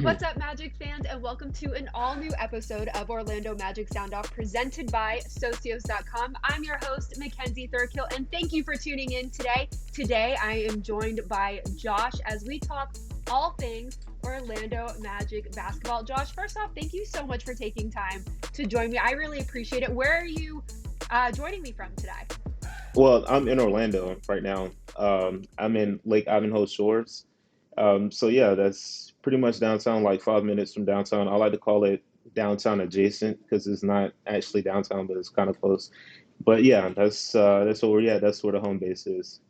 What's up, Magic fans, and welcome to an all-new episode of Orlando Magic Soundoff presented by Socios.com. I'm your host, Mackenzie Thirkill, and thank you for tuning in today. Today, I am joined by Josh as we talk all things Orlando Magic basketball. Josh, first off, thank you so much for taking time to join me. I really appreciate it. Where are you joining me from today? Well, I'm in Orlando right now. I'm in Lake Ivanhoe Shores. So yeah, that's pretty much downtown, like 5 minutes from downtown. I like to call it downtown adjacent because it's not actually downtown, but it's kind of close. But yeah, that's where we're at. That's where the home base is.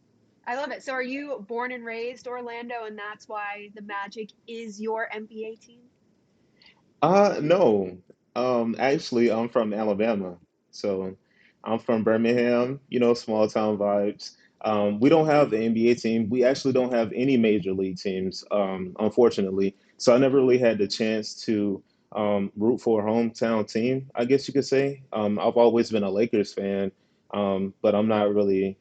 I love it. So, are you born and raised Orlando, and that's why the Magic is your NBA team? No. Actually, I'm from Alabama. So I'm from Birmingham, small town vibes. We don't have an NBA team. We actually don't have any major league teams, unfortunately. So I never really had the chance to root for a hometown team, I guess you could say. I've always been a Lakers fan, but I'm not really,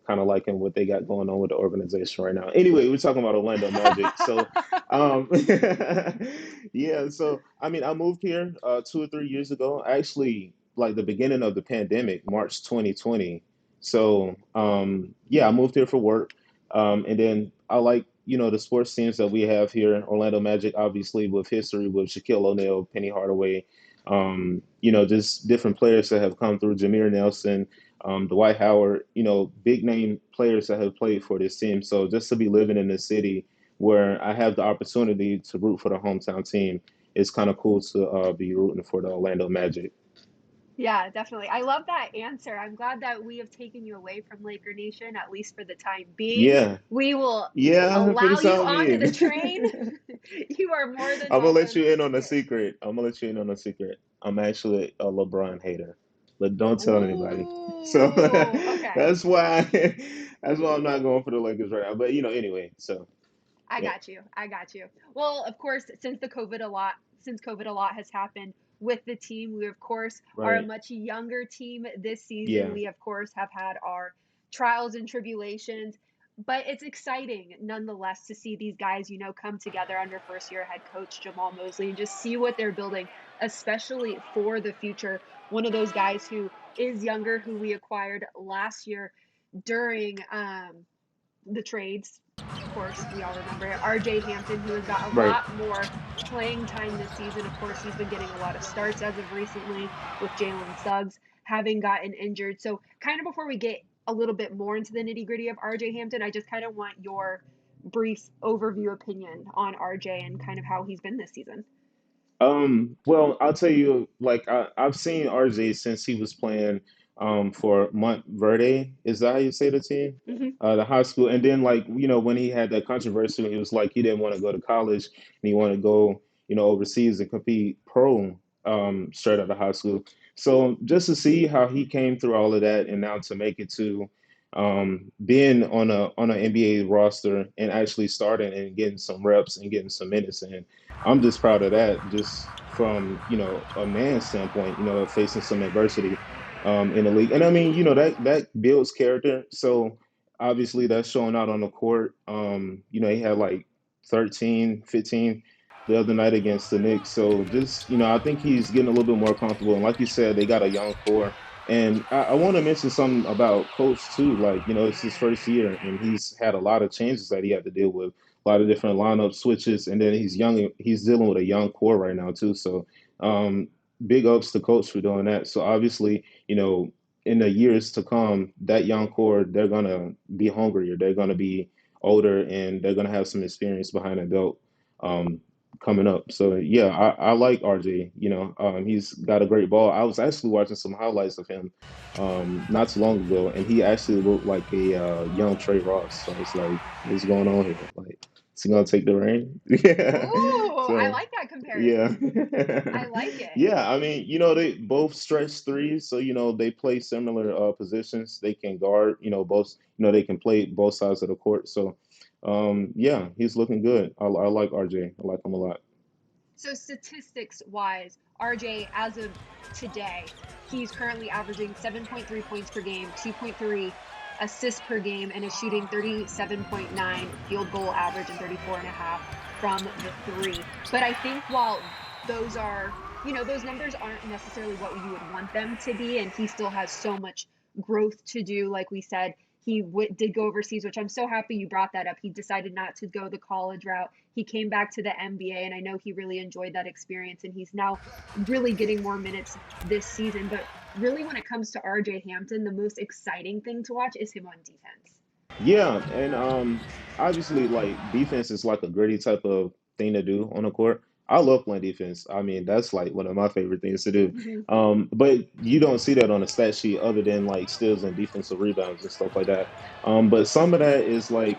kind of liking what they got going on with the organization right now. Anyway, we're talking about Orlando Magic. So um, yeah, so I mean, I moved here 2 or 3 years ago. Actually, like the beginning of the pandemic, March 2020. So yeah, I moved here for work, and then I like the sports teams that we have here. Orlando Magic, obviously, with history with Shaquille O'Neal, Penny Hardaway, just different players that have come through. Jameer Nelson, Dwight Howard, big name players that have played for this team. So just to be living in this city where I have the opportunity to root for the hometown team, it's kind of cool to be rooting for the Orlando Magic. Yeah, definitely. I love that answer. I'm glad that we have taken you away from Laker Nation, at least for the time being. Yeah, We will yeah, for the allow you time onto the being. train. You are more than I'm gonna let welcome you in on a here. secret. I'm gonna let you in on a secret. I'm actually a LeBron hater, but don't tell anybody. So Ooh, okay. that's why that's why I'm not going for the Lakers right now. But anyway. So I yeah, got you. I got you. Well, of course, since COVID a lot has happened with the team, we of course are a right. much younger team this season. Yeah, We of course have had our trials and tribulations, but it's exciting nonetheless to see these guys, come together under first year head coach Jamal Mosley and just see what they're building, especially for the future. One of those guys who is younger, who we acquired last year during the trades. Of course, we all remember it. RJ Hampton, who has got a right. lot more playing time this season. Of course, he's been getting a lot of starts as of recently with Jalen Suggs having gotten injured. So, kind of before we get a little bit more into the nitty gritty of RJ Hampton, I just kind of want your brief overview opinion on RJ and kind of how he's been this season. Well, I'll tell you, like I've seen RJ since he was playing for Montverde. Is that how you say the team? Hmm. The high school. And then like, when he had that controversy, it was like he didn't want to go to college and he wanted to go, overseas and compete pro straight out of high school. So just to see how he came through all of that and now to make it to being on an NBA roster and actually starting and getting some reps and getting some minutes in. I'm just proud of that, just from a man's standpoint, facing some adversity in the league, and I mean, that builds character. So obviously that's showing out on the court. He had like 13, 15 the other night against the Knicks. So just I think he's getting a little bit more comfortable. And like you said, they got a young core. And I want to mention something about Coach too. Like it's his first year, and he's had a lot of changes that he had to deal with, a lot of different lineup switches, and then he's young. He's dealing with a young core right now too. So big ups to coach for doing that. So obviously, in the years to come, that young core, they're gonna be hungrier. They're gonna be older, and they're gonna have some experience behind their belt um, coming up. So yeah, I like RJ. He's got a great ball. I was actually watching some highlights of him not too long ago, and he actually looked like a young Trey Ross. So it's like, what's going on here? Like, is he gonna take the reign? Yeah. Ooh, I So like that yeah. comparison. I like it. Yeah, I mean, they both stretch threes, so they play similar positions. They can guard, both, they can play both sides of the court. So yeah, he's looking good. I like RJ. I like him a lot. So statistics wise, RJ as of today, he's currently averaging 7.3 points per game, 2.3 assists per game and is shooting 37.9 field goal average and 34.5 from the three. But I think while those are, those numbers aren't necessarily what you would want them to be, and he still has so much growth to do. Like we said, he did go overseas, which I'm so happy you brought that up. He decided not to go the college route. He came back to the NBA, and I know he really enjoyed that experience, and he's now really getting more minutes this season. But really, when it comes to RJ Hampton, the most exciting thing to watch is him on defense. Yeah, and obviously, like defense is like a gritty type of thing to do on the court. I love playing defense. I mean, that's like one of my favorite things to do. Mm-hmm. But you don't see that on a stat sheet other than like steals and defensive rebounds and stuff like that. But some of that is like,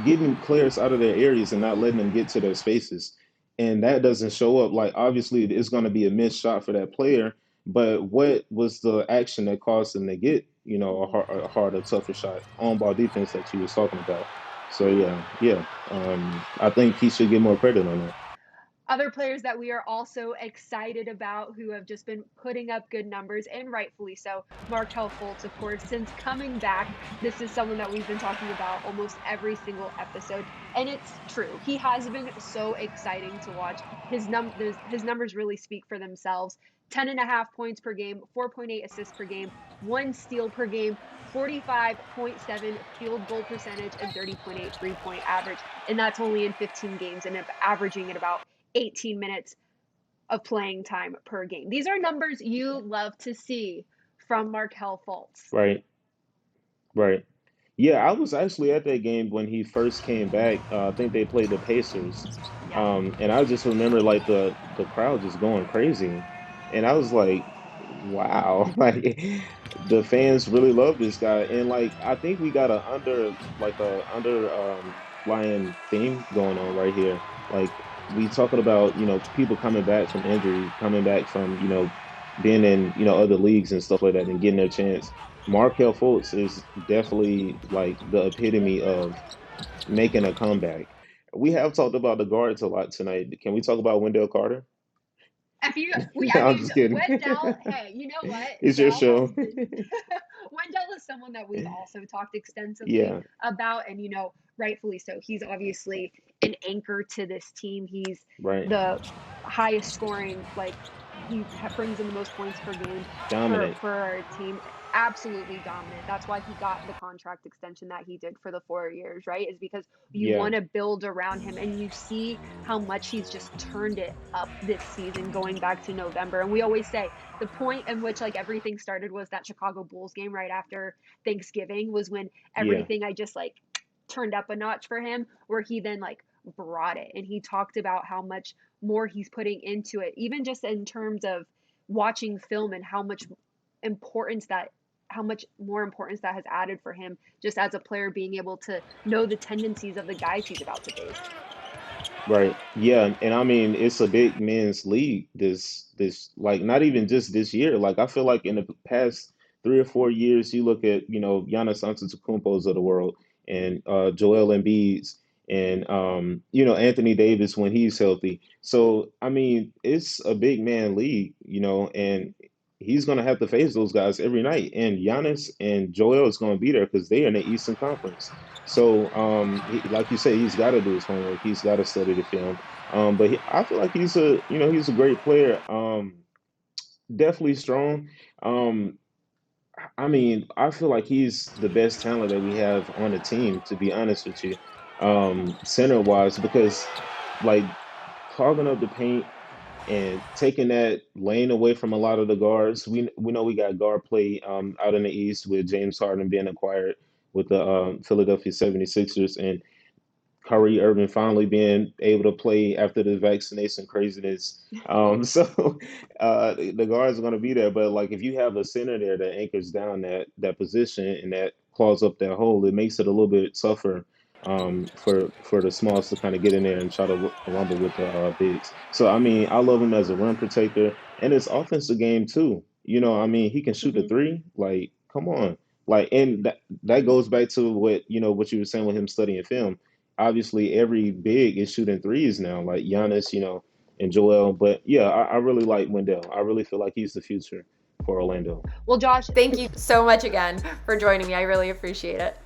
getting players out of their areas and not letting them get to their spaces. And that doesn't show up. Like, obviously, it's going to be a missed shot for that player. But what was the action that caused them to get, a harder, tougher shot on ball defense that you was talking about? So, yeah, yeah. I think he should get more credit on that. Other players that we are also excited about who have just been putting up good numbers, and rightfully so. Markel Fultz, of course, since coming back, this is someone that we've been talking about almost every single episode, and it's true. He has been so exciting to watch. His numbers really speak for themselves. 10.5 points per game, 4.8 assists per game, 1 steal per game, 45.7 field goal percentage, and 30.8 3-point average. And that's only in 15 games and averaging at about 18 minutes of playing time per game. These are numbers you love to see from Markel Fultz. Right, right. Yeah, I was actually at that game when he first came back. I think they played the Pacers, Yeah. and I just remember like the crowd just going crazy, and I was like, "Wow!" Like the fans really love this guy, and like I think we got a lying theme going on right here. Like we talking about people coming back from injury, coming back from being in other leagues and stuff like that, and getting their chance. Markel Fultz is definitely like the epitome of making a comeback. We have talked about the guards a lot tonight. Can we talk about Wendell Carter? If you, I I'm mean, just kidding. Wendell, hey, you know what? It's your Dell has show. been, Wendell is someone that we've also talked extensively Yeah, about, and, rightfully so. He's obviously an anchor to this team. He's right. the highest scoring, like, he brings in the most points per game for, Dominant. for our team. Absolutely dominant. That's why he got the contract extension that he did for the 4 years, right? Is because you Yeah, want to build around him, and you see how much he's just turned it up this season going back to November. And we always say the point in which like everything started was that Chicago Bulls game right after Thanksgiving was when yeah, everything I just like turned up a notch for him, where he then like brought it, and he talked about how much more he's putting into it, even just in terms of watching film and importance that how much more importance that has added for him just as a player, being able to know the tendencies of the guys he's about to face. right. Yeah, and I mean it's a big men's league. This like not even just this year. Like I feel like in the past 3 or 4 years, you look at Giannis Antetokounmpo's of the world and Joel Embiid's and Anthony Davis when he's healthy. So I mean it's a big man league, and he's gonna have to face those guys every night. And Giannis and Joel is gonna be there because they're in the Eastern Conference. So, like you say, he's got to do his homework. He's got to study the film. I feel like he's a great player. Definitely strong. Um, I mean, I feel like he's the best talent that we have on the team, to be honest with you, center wise, because like clogging up the paint and taking that lane away from a lot of the guards. We know we got guard play out in the East with James Harden being acquired with the Philadelphia 76ers, and Kyrie Irving finally being able to play after the vaccination craziness. So the guards are going to be there, but like if you have a center there that anchors down that position and that claws up that hole, it makes it a little bit tougher for the smalls to kind of get in there and try to rumble with the bigs. So I mean, I love him as a rim protector and his offensive game too. I mean, he can shoot the Mm-hmm. three. Like, come on. Like, and that goes back to what you were saying with him studying film. Obviously every big is shooting threes now, like Giannis, and Joel. But yeah, I really like Wendell. I really feel like he's the future. for Orlando. Well, Josh, Thank you so much again for joining me. I really appreciate it.